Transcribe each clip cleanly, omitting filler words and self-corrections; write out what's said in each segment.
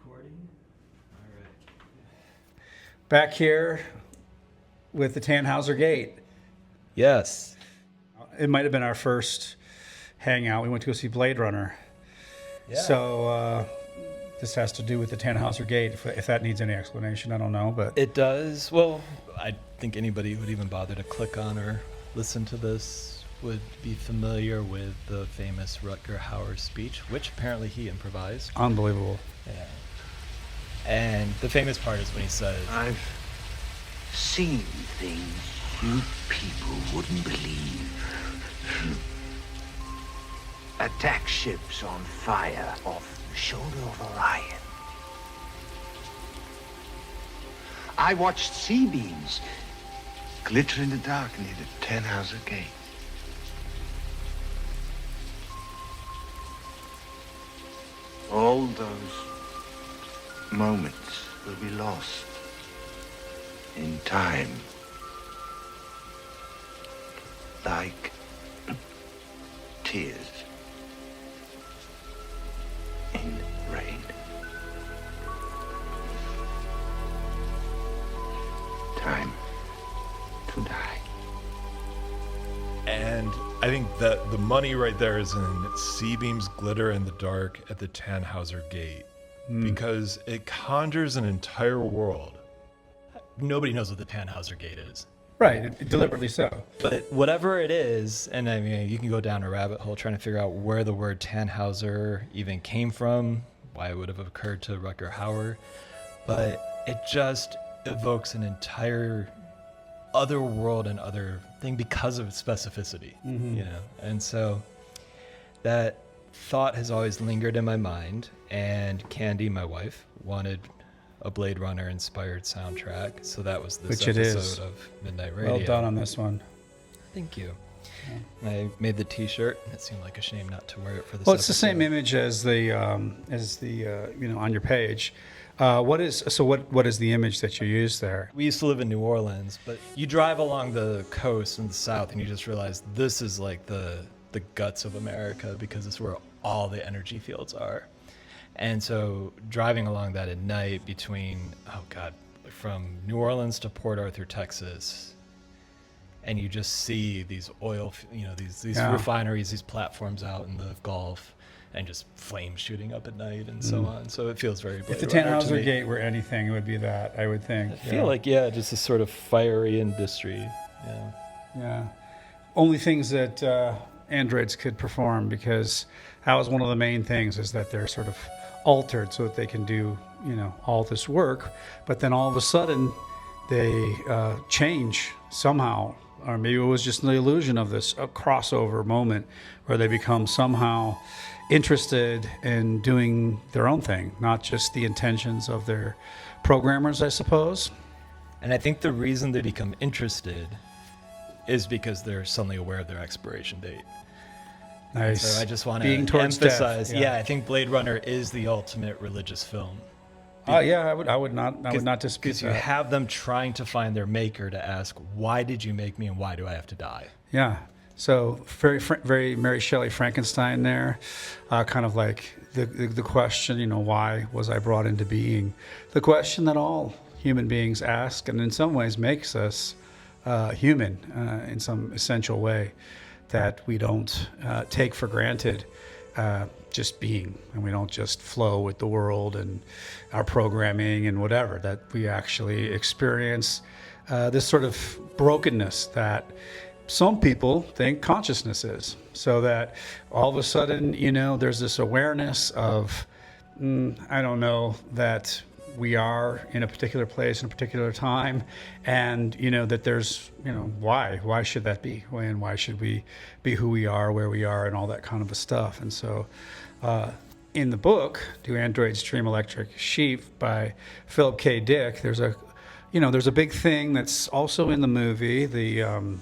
Recording. All right. Back here with the Tannhauser Gate. Yes. It might have been our first hangout. We went to go see Blade Runner. Yeah. So this has to do with the Tannhauser Gate. If that needs any explanation, I don't know. But It does. Well, I think anybody who would even bother to click on or listen to this would be familiar with the famous Rutger Hauer speech, which apparently he improvised. Unbelievable. Yeah. And the famous part is when he says, I've seen things you people wouldn't believe. Attack ships on fire off the shoulder of Orion. I watched sea beams glitter in the dark near the Tannhauser Gate. All those moments will be lost in time, like tears in rain. Time to die. And I think that the money right there is in sea beams glitter in the dark at the Tannhauser Gate, because it conjures an entire world. nobody knows what the Tannhauser Gate is. Right, deliberately so. But whatever it is, and I mean, you can go down a rabbit hole trying to figure out where the word Tannhauser even came from, why it would have occurred to Rutger Hauer, but it just evokes an entire other world and other thing because of its specificity, you know? And so that thought has always lingered in my mind, and Candy, my wife, wanted a Blade Runner inspired soundtrack, so that was this Which it episode is. of Midnight Radio. Well done on this one. Thank you. Yeah. I made the T-shirt. It seemed like a shame not to wear it for this. Well, it's the episode. same image as the you know, on your page. What is the image that you use there? We used to live in New Orleans, but you drive along the coast in the south, and you just realize this is like the guts of America, because it's where all the energy fields are. And so driving along that at night between, from New Orleans to Port Arthur, Texas, and you just see these oil, these refineries, these platforms out in the Gulf, and just flames shooting up at night and so on. So it feels very Blade If the Runner to Tannhauser me. Gate were anything, it would be that, I would think. I feel like, just a sort of fiery industry. Yeah. Yeah. Only things that androids could perform, because that was one of the main things, is that they're sort of altered so that they can do, all this work. But then all of a sudden they change somehow, or maybe it was just the illusion of this crossover moment where they become somehow interested in doing their own thing, not just the intentions of their programmers, I suppose. And I think the reason they become interested is because they're suddenly aware of their expiration date. Nice. So I just want Being to towards emphasize, death, I think Blade Runner is the ultimate religious film. I would not dispute Because you that. have them trying to find their maker to ask, why did you make me and why do I have to die? Yeah. So very Mary Shelley Frankenstein there, kind of like the question, why was I brought into being? The question that all human beings ask, and in some ways makes us human in some essential way that we don't take for granted, just being, and we don't just flow with the world and our programming and whatever, that we actually experience this sort of brokenness that some people think consciousness is. So that all of a sudden, there's this awareness of, that we are in a particular place in a particular time, and that there's why should that be, and why should we be who we are, where we are, and all that kind of stuff. And so in the book Do Androids Dream Electric Sheep by Philip K. Dick, there's a big thing that's also in the movie, the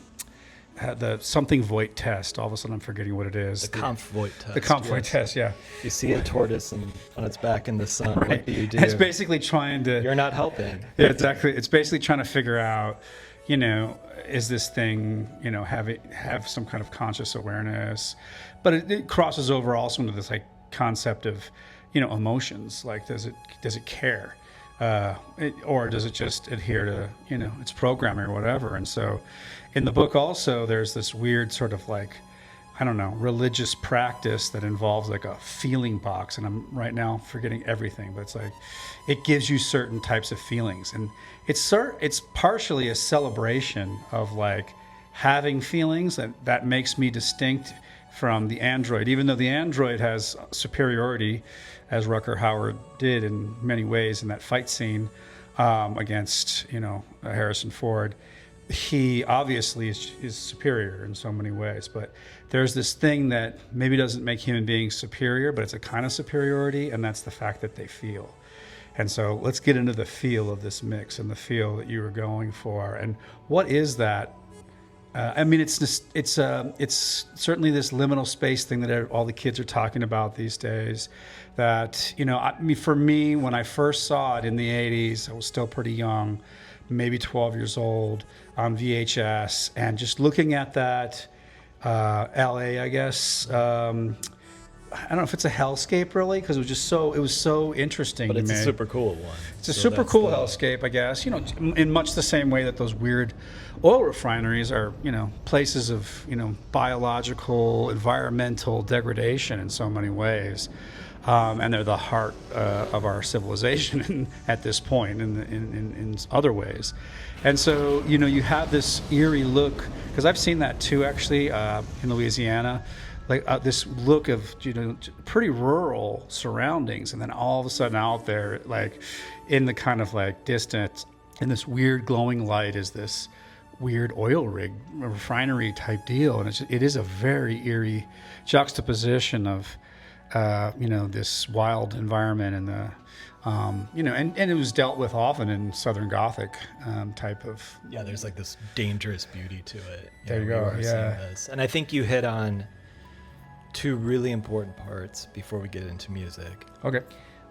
something Voigt test. All of a sudden I'm forgetting what it is. The Kampf Voigt test. The Kampf Voigt test, yeah. You see a tortoise on its back in the sun. Right. What do you do? It's basically trying to... You're not helping. Yeah, exactly. It's basically trying to figure out, is this thing, have some kind of conscious awareness? But it crosses over also into this concept of, emotions. Like, does it care? Or does it just adhere to, its programming or whatever? And so in the book also, there's this weird sort of like, I don't know, religious practice that involves like a feeling box. And I'm right now forgetting everything, but it's like, it gives you certain types of feelings. And it's partially a celebration of like having feelings that makes me distinct from the android, even though the android has superiority, as Rutger Hauer did in many ways in that fight scene against, Harrison Ford. He obviously is superior in so many ways, but there's this thing that maybe doesn't make human beings superior, but it's a kind of superiority, and that's the fact that they feel. And so let's get into the feel of this mix and the feel that you were going for. And what is that? It's certainly this liminal space thing that all the kids are talking about these days. That, for me, when I first saw it in the 80s, I was still pretty young, maybe 12 years old, on VHS, and just looking at that LA, I guess. I don't know if it's a hellscape really, because it was so interesting. But it's to me. a super cool one. It's a super cool hellscape, I guess. In much the same way that those weird oil refineries are, places of, biological, environmental degradation in so many ways. And they're the heart of our civilization at this point in other ways. And so, you have this eerie look, because I've seen that too, actually, in Louisiana. Like this look of pretty rural surroundings, and then all of a sudden out there, like in the kind of like distance, in this weird glowing light, is this weird oil rig refinery type deal, and it is a very eerie juxtaposition of this wild environment and the and it was dealt with often in Southern Gothic type of. Yeah, there's like this dangerous beauty to it. There you go. Yeah, and I think you hit on two really important parts before we get into music. Okay.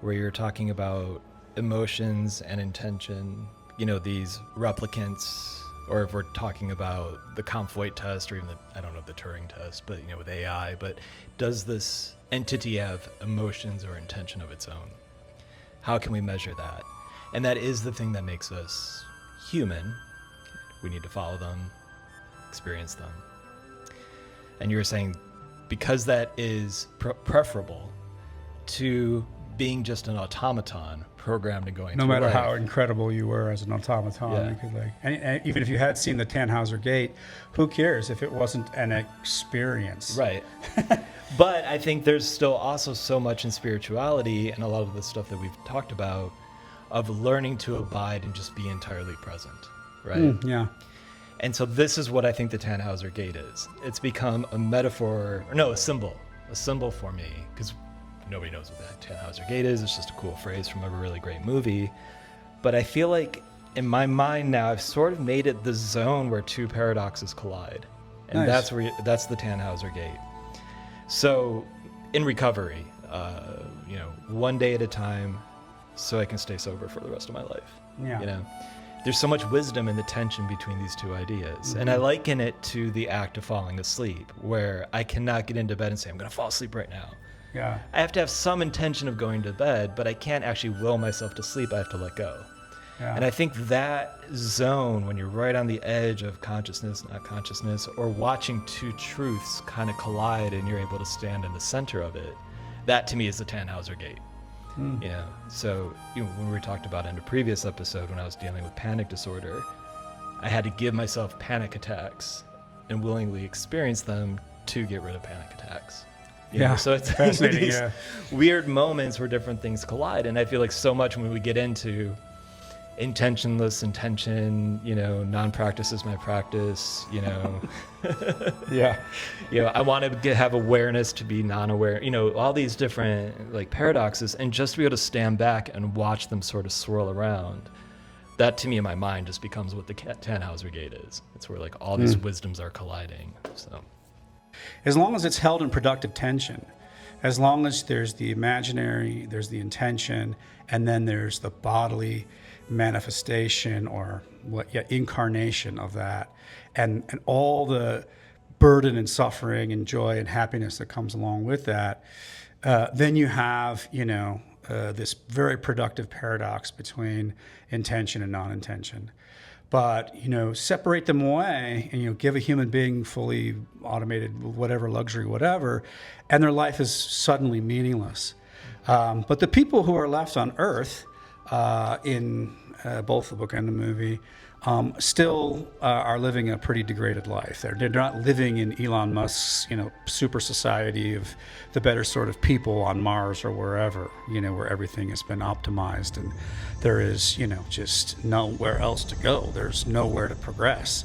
Where you're talking about emotions and intention, these replicants, or if we're talking about the Kampf-White test, or even I don't know, the Turing test, but with AI, but does this entity have emotions or intention of its own? How can we measure that? And that is the thing that makes us human. We need to follow them, experience them. And you were saying, because that is preferable to being just an automaton programmed and going no through matter life. how incredible you were as an automaton. Yeah. You could and even if you had seen the Tannhauser Gate, who cares if it wasn't an experience? Right. But I think there's still also so much in spirituality and a lot of the stuff that we've talked about of learning to abide and just be entirely present, right? Yeah. And so this is what I think the Tannhauser Gate is. It's become a symbol for me, because nobody knows what that Tannhauser Gate is. It's just a cool phrase from a really great movie. But I feel like in my mind now, I've sort of made it the zone where two paradoxes collide. And Nice. that's the Tannhauser Gate. So in recovery, one day at a time, so I can stay sober for the rest of my life. Yeah. There's so much wisdom in the tension between these two ideas. Mm-hmm. And I liken it to the act of falling asleep, where I cannot get into bed and say, I'm going to fall asleep right now. Yeah. I have to have some intention of going to bed, but I can't actually will myself to sleep. I have to let go. Yeah. And I think that zone, when you're right on the edge of consciousness, not consciousness, or watching two truths kind of collide and you're able to stand in the center of it, that to me is the Tannhauser Gate. So when we talked about in a previous episode, when I was dealing with panic disorder, I had to give myself panic attacks and willingly experience them to get rid of panic attacks. So it's fascinating. these Yeah. weird moments where different things collide, and I feel like so much when we get into intentionless intention, non-practice is my practice, Yeah. I want to have awareness to be non-aware, all these different like paradoxes, and just to be able to stand back and watch them sort of swirl around. That to me in my mind just becomes what the Tannhauser Gate is. It's where like all these wisdoms are colliding. So As long as it's held in productive tension, as long as there's the imaginary, there's the intention, and then there's the bodily manifestation or incarnation of that, and all the burden and suffering and joy and happiness that comes along with that, then you have, this very productive paradox between intention and non-intention. But, separate them away and, give a human being fully automated, whatever luxury, whatever, and their life is suddenly meaningless. But the people who are left on Earth, in both the book and the movie, still are living a pretty degraded life. They're not living in Elon Musk's, super society of the better sort of people on Mars or wherever, where everything has been optimized and there is, just nowhere else to go. There's nowhere to progress.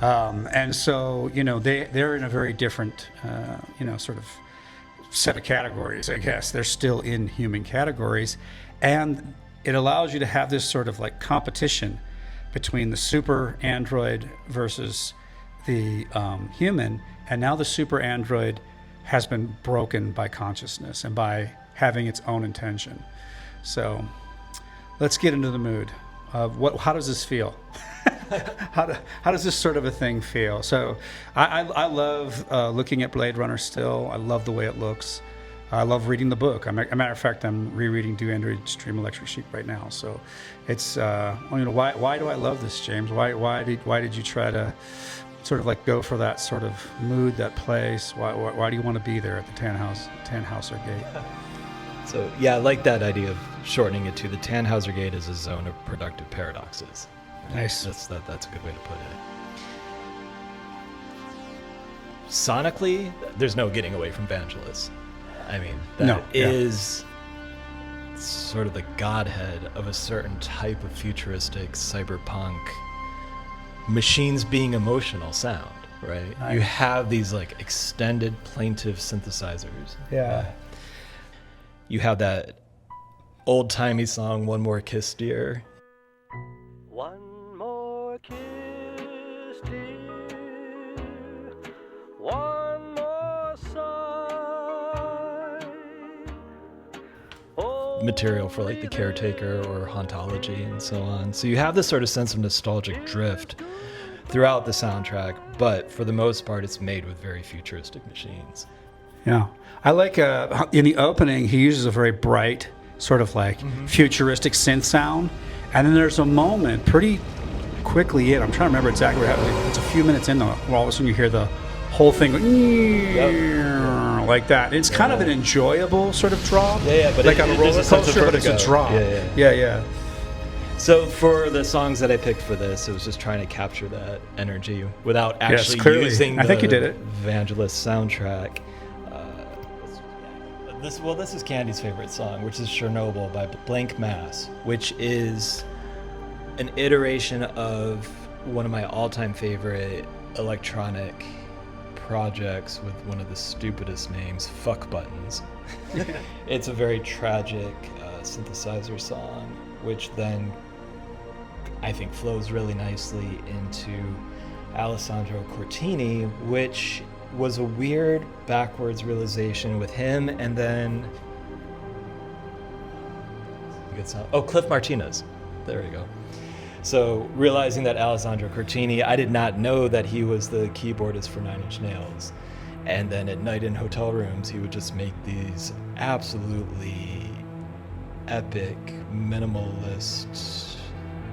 And so, they're in a very different, sort of set of categories, I guess. They're still in human categories. And it allows you to have this sort of like competition between the super android versus the human. And now the super android has been broken by consciousness and by having its own intention. So let's get into the mood. How does this feel? How does this sort of a thing feel? So I love looking at Blade Runner still. I love the way it looks. I love reading the book. As a matter of fact, I'm rereading Do Androids Dream Electric Sheep right now. So it's, why do I love this, James? Why did you try to sort of like go for that sort of mood, that place? Why do you want to be there at the Tannhauser Gate? So yeah, I like that idea of shortening it to the Tannhauser Gate as a zone of productive paradoxes. Nice. That's a good way to put it. Sonically, there's no getting away from Vangelis. I mean, that is sort of the godhead of a certain type of futuristic cyberpunk machines being emotional sound, right? Nice. You have these like extended plaintive synthesizers. Yeah. You have that old-timey song, One More Kiss, Dear. One more kiss, dear. One more sigh. Oh, Material for like The Caretaker or Hauntology and so on. So you have this sort of sense of nostalgic drift throughout the soundtrack, but for the most part, it's made with very futuristic machines. Yeah. I like in the opening, he uses a very bright, sort of like futuristic synth sound. And then there's a moment pretty quickly I'm trying to remember exactly what happened. It's a few minutes in, where all of a sudden you hear the whole thing go, like that. It's kind of an enjoyable sort of drop. Yeah, but like on a there's roller sense of coaster, but it's a vertigo. drop. Yeah. So for the songs that I picked for this, it was just trying to capture that energy without actually clearly. using I think you did it. Vangelis soundtrack. This is Candy's favorite song, which is Chernobyl by Blank Mass, which is an iteration of one of my all-time favorite electronic projects with one of the stupidest names, Fuck Buttons. It's a very tragic synthesizer song, which then I think flows really nicely into Alessandro Cortini, which was a weird backwards realization with him, and then Cliff Martinez. There we go. So realizing that Alessandro Cortini, I did not know that he was the keyboardist for Nine Inch Nails, and then at night in hotel rooms he would just make these absolutely epic minimalist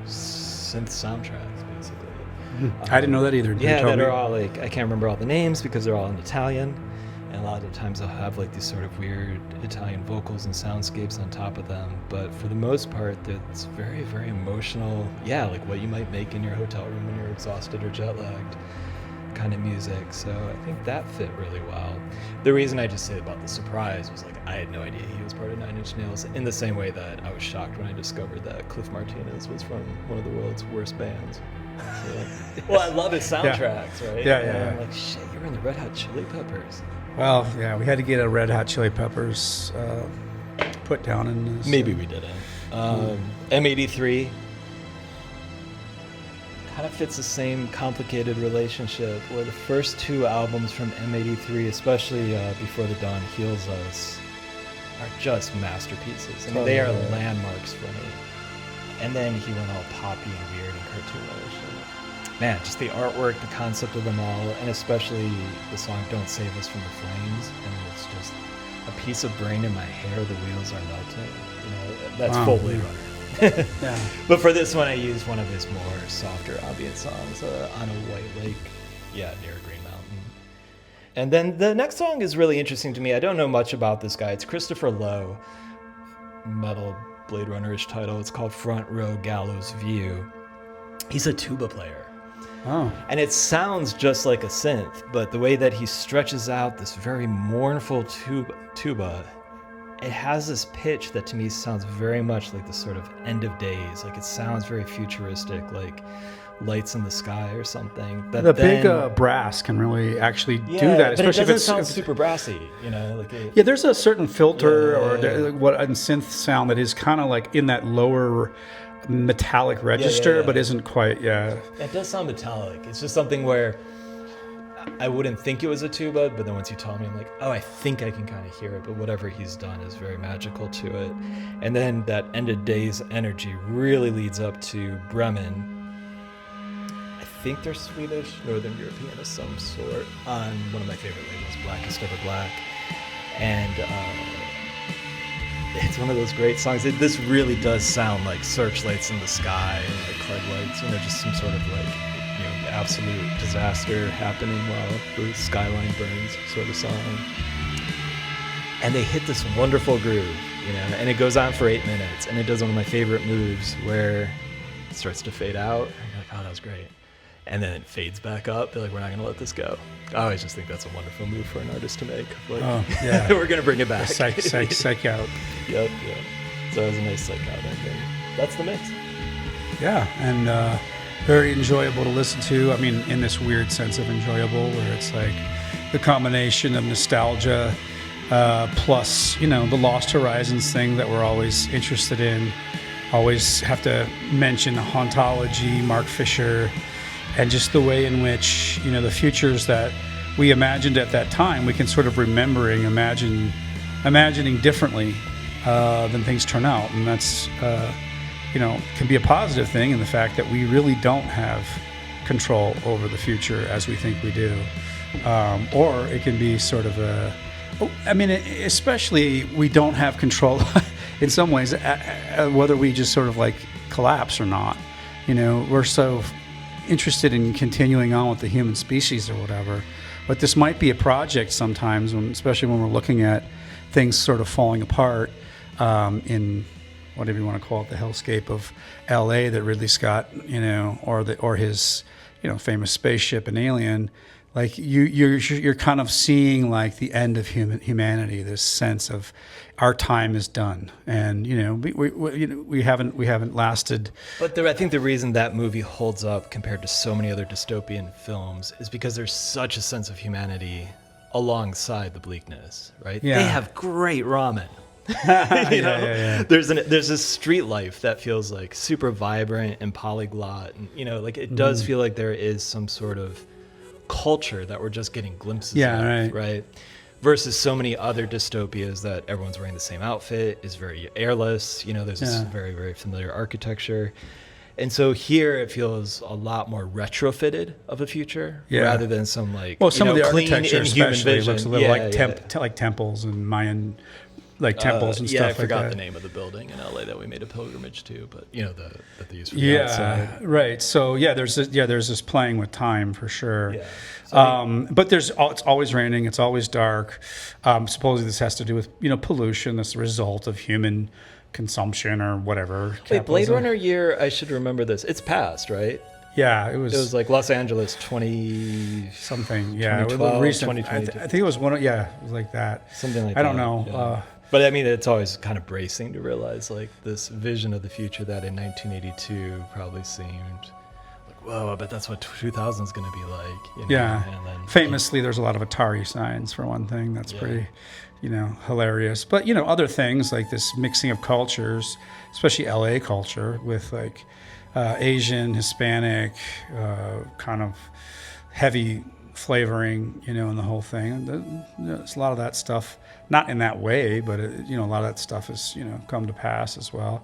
synth soundtracks, basically. I didn't know that either. Yeah, that are all like, I can't remember all the names because they're all in Italian, and a lot of the times they'll have like these sort of weird Italian vocals and soundscapes on top of them, but for the most part it's very, very emotional, like what you might make in your hotel room when you're exhausted or jet lagged kind of music. So I think that fit really well. The reason I just say about the surprise was like I had no idea he was part of Nine Inch Nails, in the same way that I was shocked when I discovered that Cliff Martinez was from one of the world's worst bands. So, well, I love his soundtracks, right? Yeah. I'm like, shit, you were in the Red Hot Chili Peppers. Well, yeah, we had to get a Red Hot Chili Peppers put down in this. Maybe we didn't. M83 kind of fits the same complicated relationship where the first two albums from M83, especially Before the Dawn Heals Us, are just masterpieces. I mean, they are landmarks for me. And then he went all poppy and weird and cartoonish. Man, just the artwork, the concept of them all, and especially the song Don't Save Us from the Flames. I mean, it's just a piece of brain in my hair, the wheels are melting. You know, that's Wow. full Blade Runner. Yeah. But for this one, I used one of his more softer ambient songs, On a White Lake, near Green Mountain. And then the next song is really interesting to me. I don't know much about this guy. It's Christopher Lowe, metal Blade Runner-ish title. It's called Front Row Gallows View. He's a tuba player. Oh. And it sounds just like a synth, but the way that he stretches out this very mournful tuba, it has this pitch that to me sounds very much like the sort of end of days. Like it sounds very futuristic, like Lights in the Sky or something. The big brass can really actually do that, but it especially doesn't sound super brassy, you know. Like yeah, there's a certain filter what in synth sound that is kind of like in that lower metallic register, but isn't quite. Yeah, it does sound metallic. It's just something where I wouldn't think it was a tuba, but then once you told me, I'm like, oh, I think I can kind of hear it. But whatever he's done is very magical to it. And then that end of days energy really leads up to Bremen. I think they're Swedish, Northern European of some sort, on one of my favorite labels, Blackest Ever Black. And it's one of those great songs. This really does sound like searchlights in the sky, and like floodlights, you know, just some sort of like, you know, absolute disaster happening while the skyline burns sort of song. And they hit this wonderful groove, you know, and it goes on for 8 minutes, and it does one of my favorite moves where it starts to fade out, and you're like, oh, that was great. And then it fades back up. They're like, we're not going to let this go. I always just think that's a wonderful move for an artist to make. Like, we're going to bring it back. Psych out. Yep. So it was a nice psych out ending. That's the mix. Yeah, and very enjoyable to listen to. I mean, in this weird sense of enjoyable, where it's like the combination of nostalgia plus, you know, the Lost Horizons thing that we're always interested in. Always have to mention hauntology, Mark Fisher, and just the way in which, you know, the futures that we imagined at that time, we can sort of imagining differently than things turn out. And that's, you know, can be a positive thing in the fact that we really don't have control over the future as we think we do. Or it can be sort of especially we don't have control in some ways, whether we just sort of like collapse or not. You know, we're so interested in continuing on with the human species or whatever, but this might be a project sometimes, especially when we're looking at things sort of falling apart in whatever you want to call it, the hellscape of L.A. that Ridley Scott, you know, or his, you know, famous spaceship in Alien. Like you're kind of seeing like the end of humanity, this sense of our time is done, and you know we haven't lasted. But I think the reason that movie holds up compared to so many other dystopian films is because there's such a sense of humanity alongside the bleakness, right? Yeah. They have great ramen. You know, yeah. There's this street life that feels like super vibrant and polyglot, and you know, like it does feel like there is some sort of culture that we're just getting glimpses of, right? Versus so many other dystopias that everyone's wearing the same outfit, is very airless, you know, there's this very, very familiar architecture. And so here it feels a lot more retrofitted of a future rather than some like, some of the architecture especially looks a little like temples and Mayan temples and stuff like that. I forgot the name of the building in LA that we made a pilgrimage to, but you know that they use for the outside. Right. So there's this playing with time for sure. Yeah. But it's always raining. It's always dark. Supposedly this has to do with, you know, pollution. That's the result of human consumption or whatever. Wait, Blade Runner year? I should remember this. It's past, right? Yeah, it was like Los Angeles 20 something. Yeah, 2012, recent. 2022. I think it was one. It was like that. Something like that. I don't know. Yeah. But I mean, it's always kind of bracing to realize like this vision of the future that in 1982 probably seemed like, whoa, I bet that's what 2000 is going to be like. You know? Yeah. And then, famously, there's a lot of Atari signs for one thing. That's pretty, you know, hilarious. But, you know, other things like this mixing of cultures, especially LA culture with like Asian, Hispanic, kind of heavy flavoring, you know, in the whole thing. There's a lot of that stuff. Not in that way, but you know, a lot of that stuff has, you know, come to pass as well.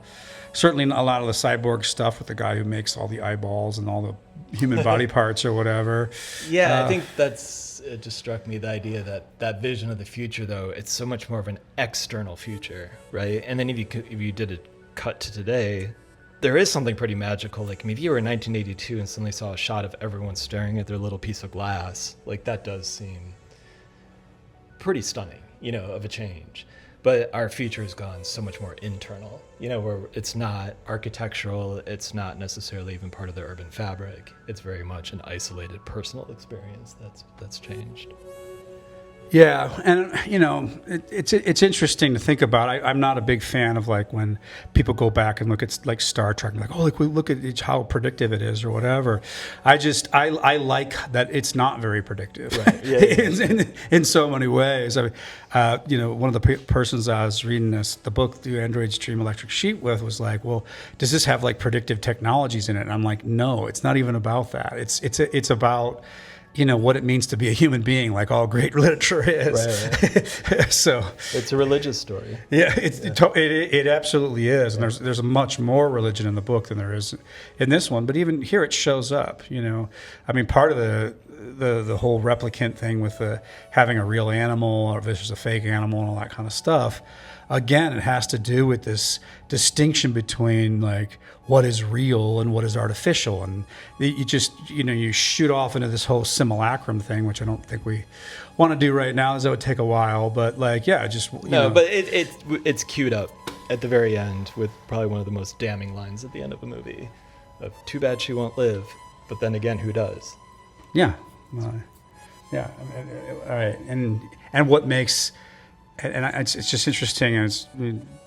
Certainly, a lot of the cyborg stuff with the guy who makes all the eyeballs and all the human body parts or whatever. Yeah, I think that's it just struck me the idea that that vision of the future, though, it's so much more of an external future, right? And then if you did a cut to today, there is something pretty magical. Like, I mean, if you were in 1982 and suddenly saw a shot of everyone staring at their little piece of glass, like that does seem pretty stunning, of a change. But our future has gone so much more internal, where it's not architectural, it's not necessarily even part of the urban fabric. It's very much an isolated personal experience that's changed. Yeah, and it's interesting to think about. I'm not a big fan of like when people go back and look at like Star Trek, and like, oh, like we look at how predictive it is or whatever. I like that it's not very predictive, right? Yeah. in so many ways. I mean, one of the persons I was reading the book, "The Androids Dream Electric Sheet" with, was like, well, does this have like predictive technologies in it? And I'm like, no, it's not even about that. It's about what it means to be a human being, like all great literature is. Right. So it's a religious story. Yeah, it absolutely is. And there's much more religion in the book than there is in this one. But even here, it shows up. I mean, part of the whole replicant thing with having a real animal or versus a fake animal and all that kind of stuff. Again, it has to do with this distinction between like what is real and what is artificial, and you just you shoot off into this whole simulacrum thing, which I don't think we want to do right now, as that would take a while. But like, yeah, just but it's queued up at the very end with probably one of the most damning lines at the end of the movie, of "Too bad she won't live, but then again, who does?" Yeah, yeah. All right, and what makes it's just interesting, and it's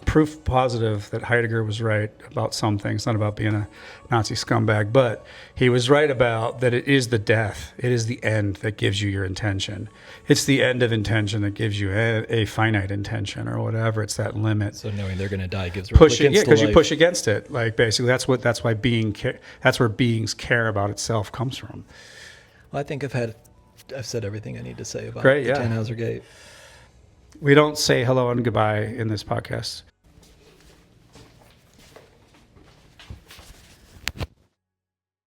proof positive that Heidegger was right about some things, not about being a Nazi scumbag, but he was right about that it is the death, it is the end that gives you your intention. It's the end of intention that gives you a finite intention or whatever. It's that limit. So knowing they're going to die gives push it, because you push against it. Like basically, that's why that's where being's care about itself comes from. Well, I think I've said everything I need to say about the Tannhauser Gate. We don't say hello and goodbye in this podcast.